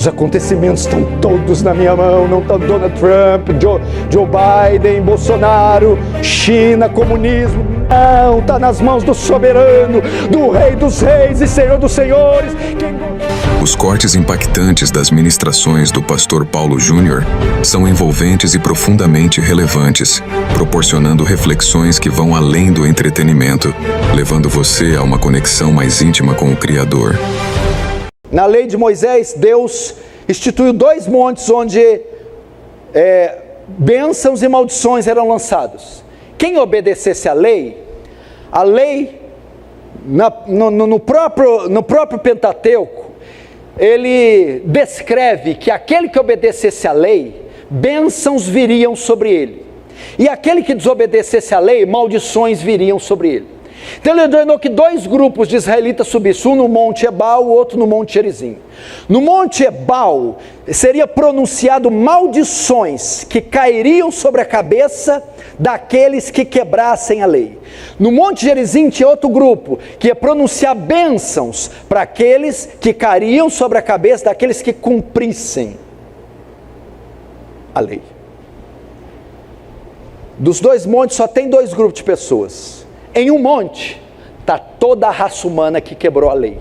Os acontecimentos estão todos na minha mão, não está Donald Trump, Joe Biden, Bolsonaro, China, comunismo. Não, está nas mãos do soberano, do Rei dos Reis e Senhor dos Senhores. Os cortes impactantes das ministrações do pastor Paulo Júnior são envolventes e profundamente relevantes, proporcionando reflexões que vão além do entretenimento, levando você a uma conexão mais íntima com o Criador. Na lei de Moisés, Deus instituiu 2 montes onde bênçãos e maldições eram lançados. Quem obedecesse à lei, no próprio Pentateuco, ele descreve que aquele que obedecesse à lei, bênçãos viriam sobre ele. E aquele que desobedecesse à lei, maldições viriam sobre ele. Então ele ordenou que 2 grupos de israelitas subissem, um no Monte Ebal, o outro no Monte Gerizim. No Monte Ebal seria pronunciado maldições que cairiam sobre a cabeça daqueles que quebrassem a lei. No Monte Gerizim tinha outro grupo que ia pronunciar bênçãos para aqueles que cairiam sobre a cabeça daqueles que cumprissem a lei. Dos 2 montes só tem 2 grupos de pessoas. Em um monte está toda a raça humana que quebrou a lei.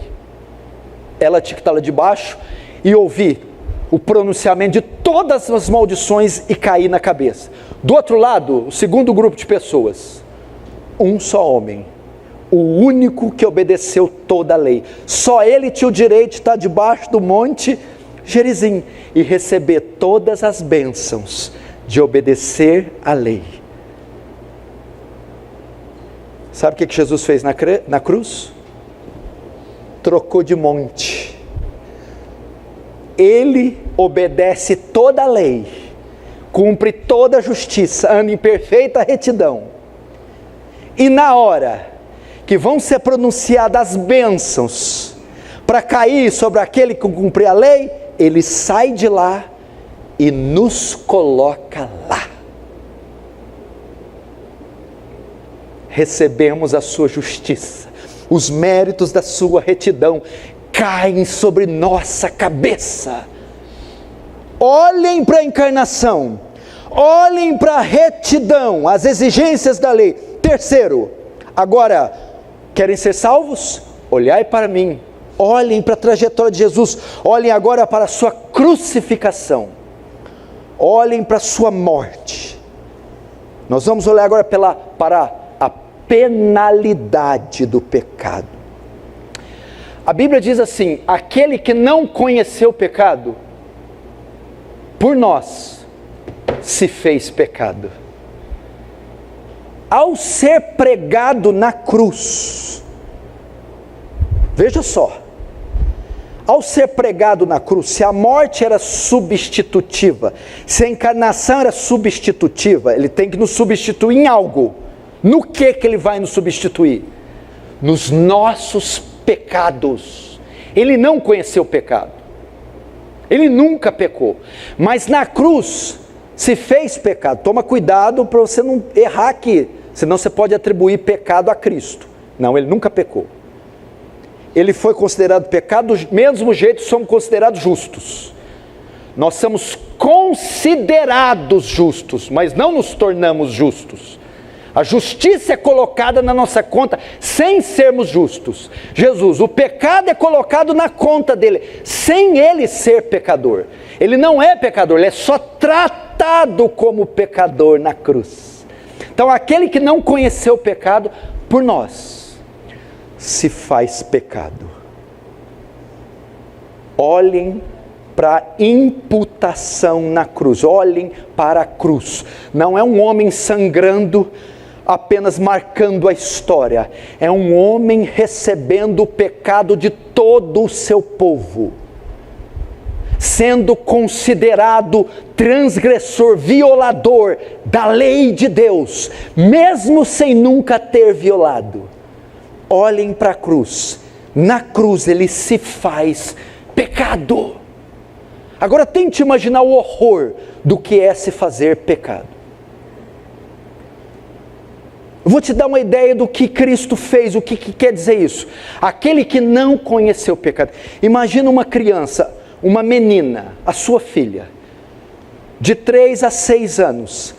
Ela tinha que estar lá debaixo e ouvir o pronunciamento de todas as maldições e cair na cabeça. Do outro lado, o segundo grupo de pessoas, um só homem, o único que obedeceu toda a lei. Só ele tinha o direito de estar debaixo do Monte Gerizim e receber todas as bênçãos de obedecer à lei. Sabe o que Jesus fez na cruz? Trocou de monte. Ele obedece toda a lei, cumpre toda a justiça, anda em perfeita retidão. E na hora que vão ser pronunciadas as bênçãos para cair sobre aquele que cumpre a lei, ele sai de lá e nos coloca lá. Recebemos a sua justiça, os méritos da sua retidão caem sobre nossa cabeça. Olhem para a encarnação, olhem para a retidão, as exigências da lei. Terceiro, agora, querem ser salvos? Olhai para mim, olhem para a trajetória de Jesus, olhem agora para a sua crucificação, olhem para a sua morte. Nós vamos olhar agora para a penalidade do pecado. A Bíblia diz assim: aquele que não conheceu o pecado, por nós se fez pecado. Ao ser pregado na cruz, veja só, ao ser pregado na cruz, se a morte era substitutiva, se a encarnação era substitutiva, ele tem que nos substituir em algo. No que ele vai nos substituir? Nos nossos pecados. Ele não conheceu o pecado, ele nunca pecou, mas na cruz se fez pecado. Toma cuidado para você não errar aqui, senão você pode atribuir pecado a Cristo. Não, ele nunca pecou. Ele foi considerado pecado, do mesmo jeito somos considerados justos. Nós somos considerados justos, mas não nos tornamos justos. A justiça é colocada na nossa conta sem sermos justos. Jesus, o pecado é colocado na conta dele, sem ele ser pecador. Ele não é pecador, ele é só tratado como pecador na cruz. Então aquele que não conheceu o pecado, por nós, se faz pecado. Olhem para a imputação na cruz, olhem para a cruz. Não é um homem sangrando, apenas marcando a história, é um homem recebendo o pecado de todo o seu povo, sendo considerado transgressor, violador da lei de Deus, mesmo sem nunca ter violado. Olhem para a cruz, na cruz ele se faz pecado. Agora tente imaginar o horror do que é se fazer pecado. Eu vou te dar uma ideia do que Cristo fez, o que quer dizer isso. Aquele que não conheceu o pecado. Imagina uma criança, uma menina, a sua filha, de 3 a 6 anos,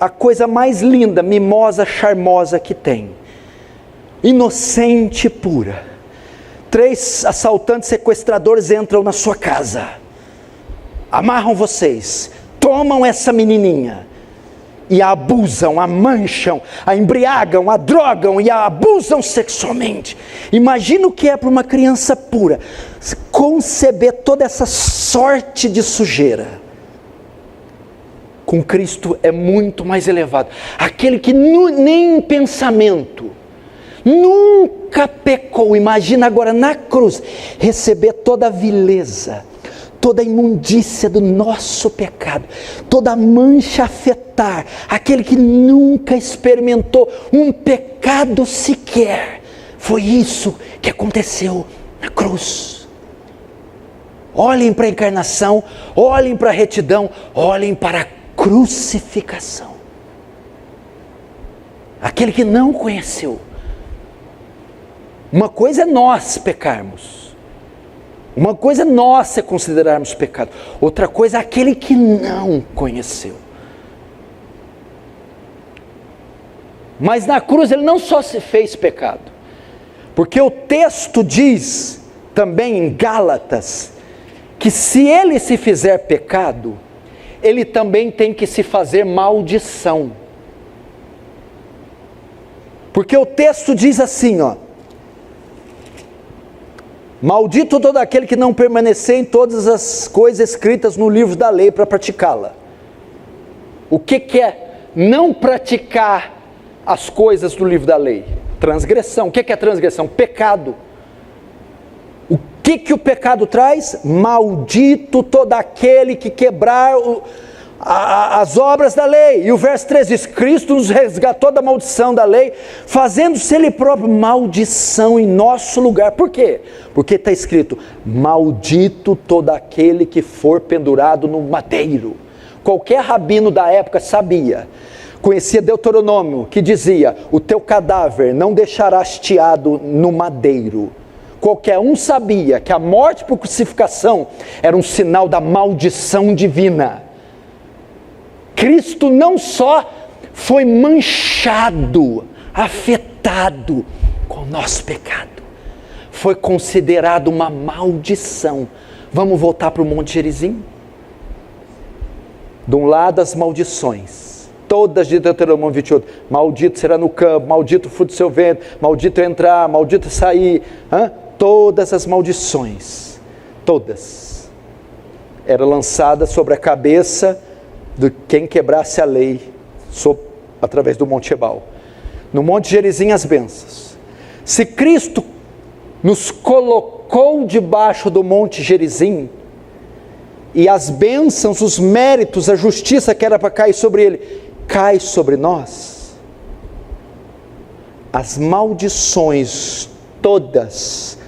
a coisa mais linda, mimosa, charmosa que tem, inocente e pura. 3 assaltantes sequestradores entram na sua casa, amarram vocês, tomam essa menininha e a abusam, a mancham, a embriagam, a drogam e a abusam sexualmente. Imagina o que é para uma criança pura conceber toda essa sorte de sujeira. Com Cristo é muito mais elevado. Aquele que nem em pensamento nunca pecou, imagina agora na cruz receber toda a vileza, toda a imundícia do nosso pecado, toda a mancha afetar aquele que nunca experimentou um pecado sequer. Foi isso que aconteceu na cruz. Olhem para a encarnação, olhem para a retidão, olhem para a crucificação. Aquele que não conheceu. Uma coisa é nós pecarmos, uma coisa é nós se considerarmos pecado, outra coisa é aquele que não conheceu. Mas na cruz ele não só se fez pecado, porque o texto diz também em Gálatas que se ele se fizer pecado, ele também tem que se fazer maldição. Porque o texto diz assim, ó: maldito todo aquele que não permanecer em todas as coisas escritas no livro da lei para praticá-la. O que é não praticar as coisas do livro da lei? Transgressão. O que é transgressão? Pecado. O que o pecado traz? Maldito todo aquele que quebrar as obras da lei. E o verso 3 diz: Cristo nos resgatou da maldição da lei, fazendo-se Ele próprio maldição em nosso lugar. Por quê? Porque está escrito: maldito todo aquele que for pendurado no madeiro. Qualquer rabino da época sabia, conhecia Deuteronômio, que dizia: o teu cadáver não deixará hasteado no madeiro. Qualquer um sabia que a morte por crucificação era um sinal da maldição divina. Cristo não só foi manchado, afetado com o nosso pecado, foi considerado uma maldição. Vamos voltar para o Monte Gerizim? De um lado as maldições, todas de Deuteronômio 28, maldito será no campo, maldito o fruto do seu ventre, maldito entrar, maldito sair, todas as maldições, todas, eram lançadas sobre a cabeça de quem quebrasse a lei, através do Monte Ebal. No Monte Gerizim as bênçãos. Se Cristo nos colocou debaixo do Monte Gerizim, e as bênçãos, os méritos, a justiça que era para cair sobre ele, cai sobre nós, as maldições todas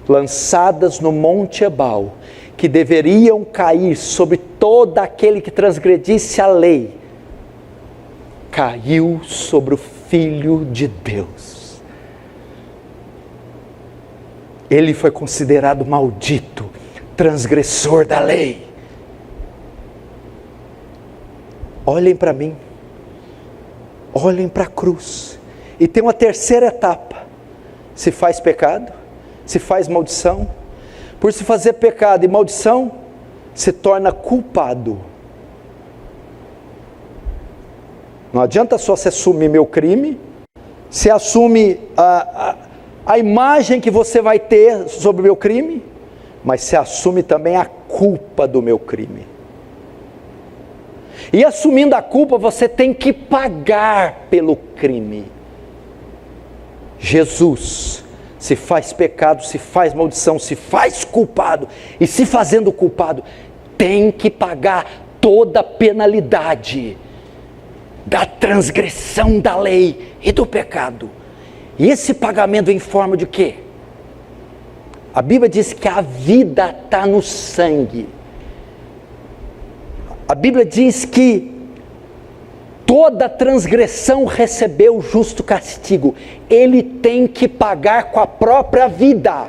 lançadas no Monte Ebal, que deveriam cair sobre todo aquele que transgredisse a lei, caiu sobre o Filho de Deus. Ele foi considerado maldito, transgressor da lei. Olhem para mim, olhem para a cruz, e tem uma terceira etapa: se faz pecado, se faz maldição. Por se fazer pecado e maldição, se torna culpado. Não adianta só se assumir meu crime, se assume a imagem que você vai ter sobre o meu crime, mas se assume também a culpa do meu crime. E assumindo a culpa, você tem que pagar pelo crime. Jesus se faz pecado, se faz maldição, se faz culpado, e se fazendo culpado, tem que pagar toda a penalidade da transgressão da lei e do pecado. E esse pagamento em forma de quê? A Bíblia diz que a vida está no sangue. A Bíblia diz que toda transgressão recebeu o justo castigo. Ele tem que pagar com a própria vida.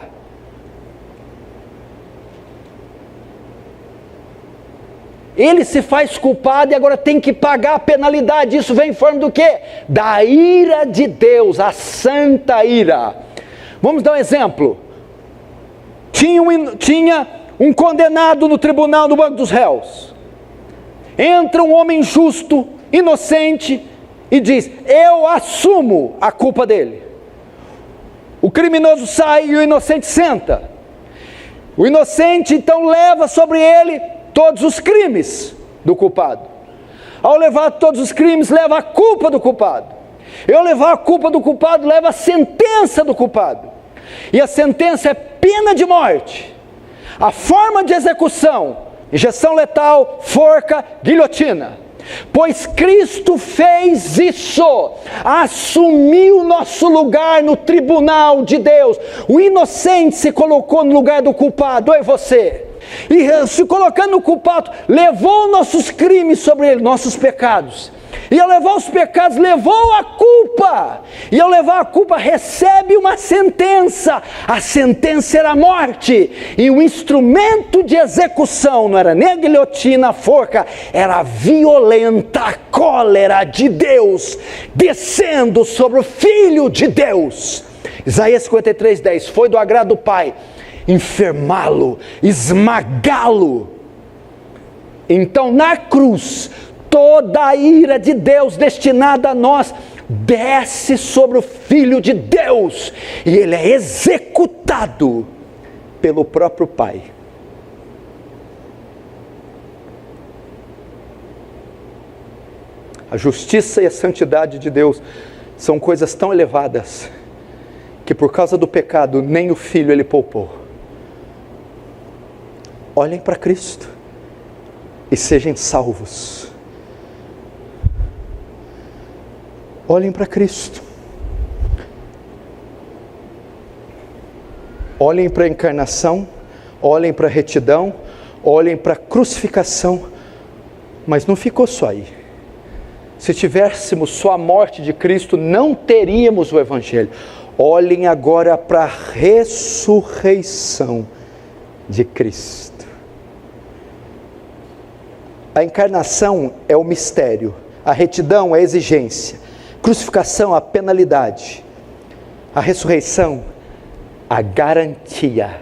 ele se faz culpado e agora tem que pagar a penalidade. Isso vem em forma do quê? Da ira de Deus, a santa ira. Vamos dar um exemplo. Tinha um condenado no tribunal do banco dos réus. Entra um homem justo, inocente, e diz: eu assumo a culpa dele. O criminoso sai e o inocente senta. O inocente então leva sobre ele todos os crimes do culpado. Ao levar todos os crimes, leva a culpa do culpado. Eu levar a culpa do culpado, leva a sentença do culpado. E a sentença é pena de morte. A forma de execução: injeção letal, forca, guilhotina. Pois Cristo fez isso, assumiu nosso lugar no tribunal de Deus. O inocente se colocou no lugar do culpado, eu e você. E se colocando no culpado, levou nossos crimes sobre ele, nossos pecados. E ao levar os pecados, levou a culpa. E ao levar a culpa, recebe uma sentença. A sentença era a morte. E o instrumento de execução não era nem a guilhotina, a forca, era a violenta cólera de Deus descendo sobre o Filho de Deus. Isaías 53:10, foi do agrado do Pai enfermá-lo, esmagá-lo. Então na cruz, toda a ira de Deus destinada a nós desce sobre o Filho de Deus, e ele é executado pelo próprio Pai. A justiça e a santidade de Deus são coisas tão elevadas que por causa do pecado nem o Filho ele poupou. Olhem para Cristo e sejam salvos. Olhem para Cristo. Olhem para a encarnação, olhem para a retidão, olhem para a crucificação, mas não ficou só aí. Se tivéssemos só a morte de Cristo, não teríamos o Evangelho. Olhem agora para a ressurreição de Cristo. A encarnação é o mistério, a retidão é a exigência, a crucificação a penalidade, a ressurreição a garantia.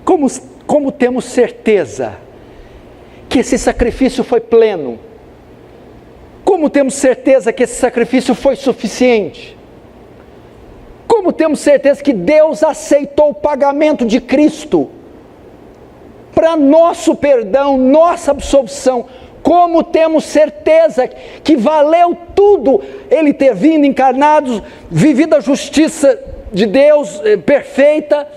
Como temos certeza que esse sacrifício foi pleno? Como temos certeza que esse sacrifício foi suficiente? Como temos certeza que Deus aceitou o pagamento de Cristo para nosso perdão, nossa absolvição? Como temos certeza que valeu tudo Ele ter vindo encarnado, vivido a justiça de Deus perfeita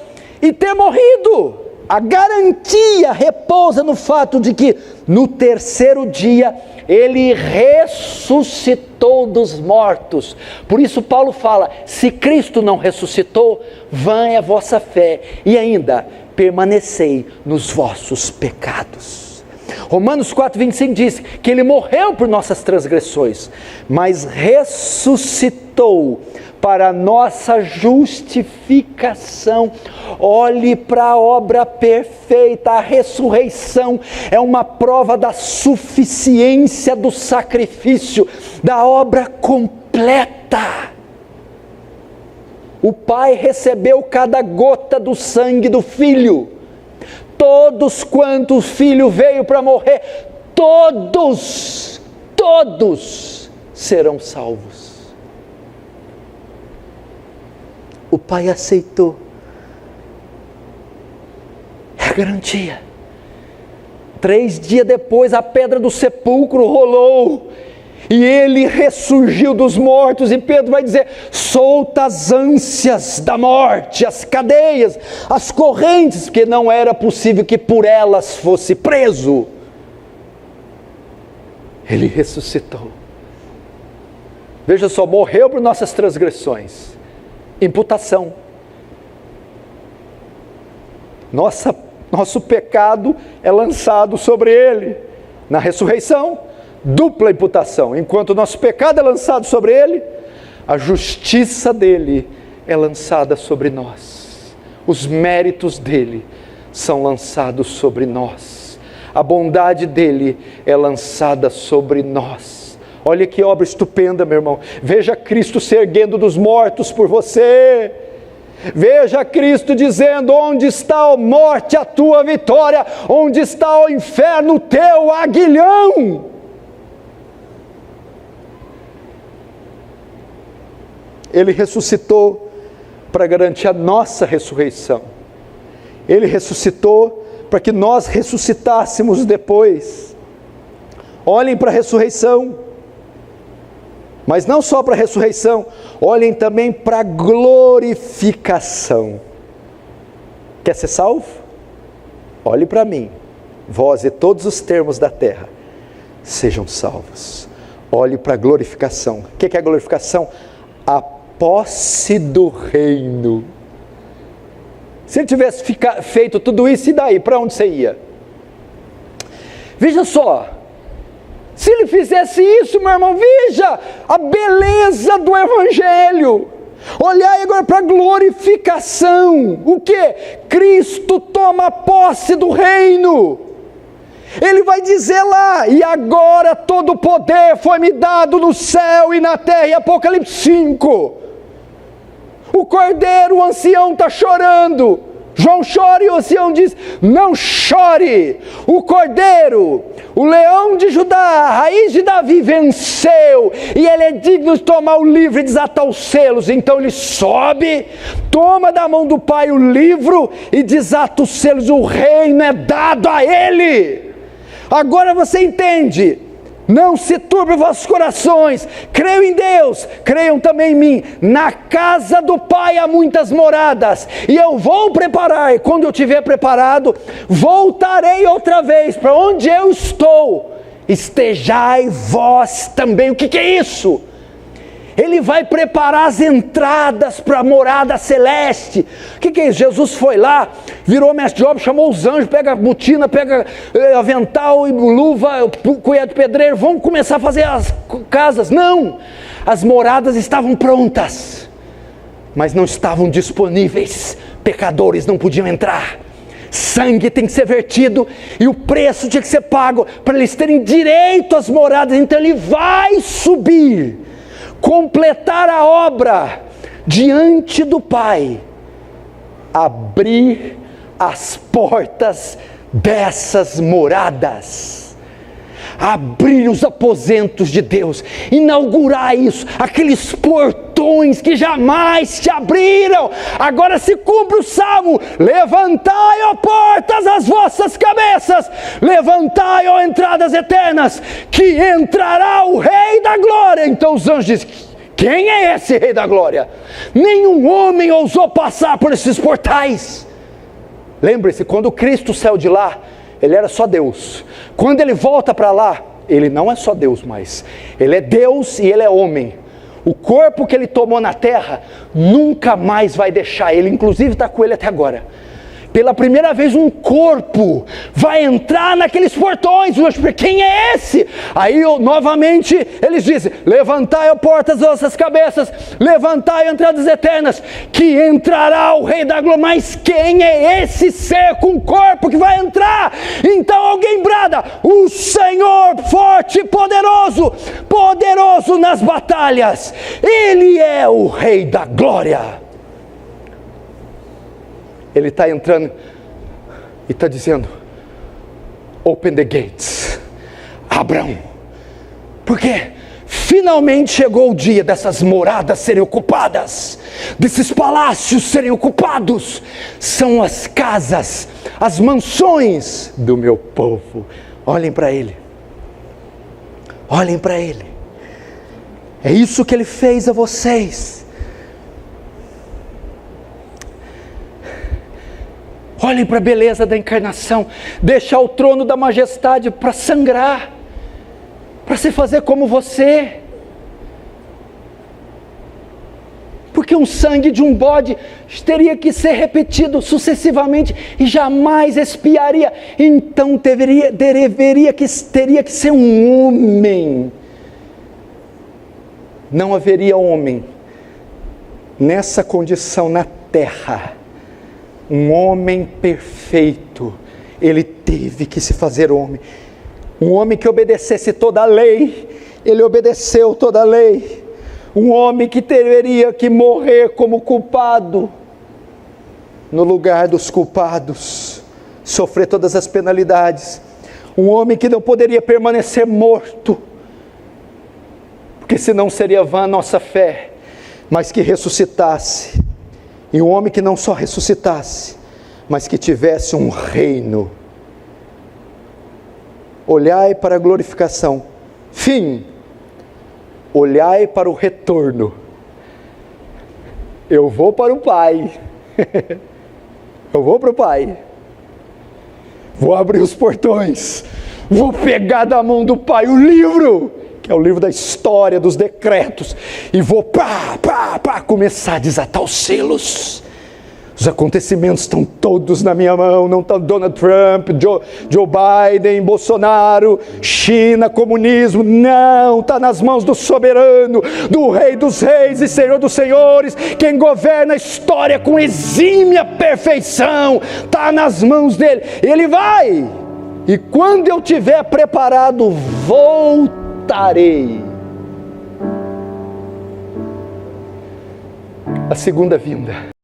e ter morrido? A garantia repousa no fato de que no terceiro dia Ele ressuscitou dos mortos. Por isso Paulo fala: se Cristo não ressuscitou, vã é a vossa fé, e ainda permanecei nos vossos pecados. Romanos 4:25 diz que Ele morreu por nossas transgressões, mas ressuscitou para a nossa justificação. Olhe para a obra perfeita. A ressurreição é uma prova da suficiência do sacrifício, da obra completa. O Pai recebeu cada gota do sangue do Filho. Todos quanto o Filho veio para morrer, todos serão salvos. O Pai aceitou. É a garantia. 3 dias depois, a pedra do sepulcro rolou e Ele ressurgiu dos mortos. E Pedro vai dizer: solta as ânsias da morte, as cadeias, as correntes, porque não era possível que por elas fosse preso. Ele ressuscitou. Veja só, morreu por nossas transgressões. Imputação. Nosso pecado é lançado sobre Ele. Na ressurreição, dupla imputação. Enquanto o nosso pecado é lançado sobre Ele, a justiça dEle é lançada sobre nós. Os méritos dEle são lançados sobre nós. a bondade dele é lançada sobre nós. Olha que obra estupenda, meu irmão. Veja Cristo se erguendo dos mortos por você. Veja Cristo dizendo: onde está, ó morte, a tua vitória? Onde está, ó inferno, o teu aguilhão? Ele ressuscitou para garantir a nossa ressurreição. Ele ressuscitou para que nós ressuscitássemos depois. Olhem para a ressurreição. Mas não só para a ressurreição, olhem também para a glorificação. Quer ser salvo? Olhe para mim, vós e todos os termos da terra, sejam salvos. Olhe para a glorificação. O que é a glorificação? A posse do reino. Se ele tivesse feito tudo isso, e daí? Para onde você ia? Veja só. Se ele fizesse isso, meu irmão, veja a beleza do Evangelho. Olhai agora para a glorificação. O que? Cristo toma posse do reino. Ele vai dizer lá: e agora todo o poder foi-me dado no céu e na terra. Em Apocalipse 5. O cordeiro, o ancião está chorando. João chora e o ancião diz: não chore. O cordeiro, o leão de Judá, a raiz de Davi, venceu, e ele é digno de tomar o livro e desatar os selos. Então ele sobe, toma da mão do Pai o livro e desata os selos. O reino é dado a ele. Agora você entende. Não se turbe vossos corações, creiam em Deus, creiam também em mim. Na casa do Pai há muitas moradas, e eu vou preparar, e quando eu estiver preparado, voltarei outra vez para onde eu estou. Estejai vós também. O que é isso? Ele vai preparar as entradas para a morada celeste. O que é isso? Jesus foi lá, virou mestre de obra, chamou os anjos, pega a botina, pega avental e luva, cunhado de pedreiro, vamos começar a fazer as casas. Não, as moradas estavam prontas, mas não estavam disponíveis. Pecadores não podiam entrar. Sangue tem que ser vertido e o preço tinha que ser pago para eles terem direito às moradas. Então ele vai subir, completar a obra diante do Pai, abrir as portas dessas moradas, abrir os aposentos de Deus, inaugurar isso, aqueles portões que jamais se abriram. Agora se cumpre o salmo: levantai, ó portas, as vossas cabeças, levantai, ó entradas eternas, que entrará o Rei da Glória. Então os anjos dizem: quem é esse Rei da Glória? Nenhum homem ousou passar por esses portais. Lembre-se, quando Cristo saiu de lá, ele era só Deus. Quando ele volta para lá, ele não é só Deus mais. Ele é Deus e ele é homem. O corpo que ele tomou na terra nunca mais vai deixar ele, inclusive está com ele até agora. Pela primeira vez um corpo vai entrar naqueles portões. Quem é esse? Aí novamente eles dizem: levantai, ó portas, vossas cabeças, levantai, entradas eternas, que entrará o Rei da Glória. Mas quem é esse ser com corpo que vai entrar? Então alguém brada: o Senhor forte e poderoso, poderoso nas batalhas, Ele é o Rei da Glória. Ele está entrando e está dizendo: open the gates, abram. Porque finalmente chegou o dia dessas moradas serem ocupadas, desses palácios serem ocupados. São as casas, as mansões do meu povo. Olhem para Ele, olhem para Ele. É isso que Ele fez a vocês. Olhem para a beleza da encarnação. Deixar o trono da majestade para sangrar, para se fazer como você. Porque um sangue de um bode teria que ser repetido sucessivamente e jamais expiaria. Então teria que ser um homem. Não haveria homem nessa condição na terra. Um homem perfeito, Ele teve que se fazer homem. Um homem que obedecesse toda a lei. Ele obedeceu toda a lei. Um homem que teria que morrer como culpado, no lugar dos culpados, sofrer todas as penalidades. Um homem que não poderia permanecer morto, porque senão seria vã a nossa fé, mas que ressuscitasse. E um homem que não só ressuscitasse, mas que tivesse um reino. Olhai para a glorificação. Fim. Olhai para o retorno. Eu vou para o Pai. Eu vou para o Pai. Vou abrir os portões. Vou pegar da mão do Pai o livro, que é o livro da história, dos decretos, e vou começar a desatar os selos. Os acontecimentos estão todos na minha mão. Não está Donald Trump, Joe Biden, Bolsonaro, China, comunismo. Não, está nas mãos do soberano, do Rei dos reis e Senhor dos senhores. Quem governa a história com exímia perfeição, está nas mãos dele. Ele vai, e quando eu estiver preparado, voltarei. A segunda vinda.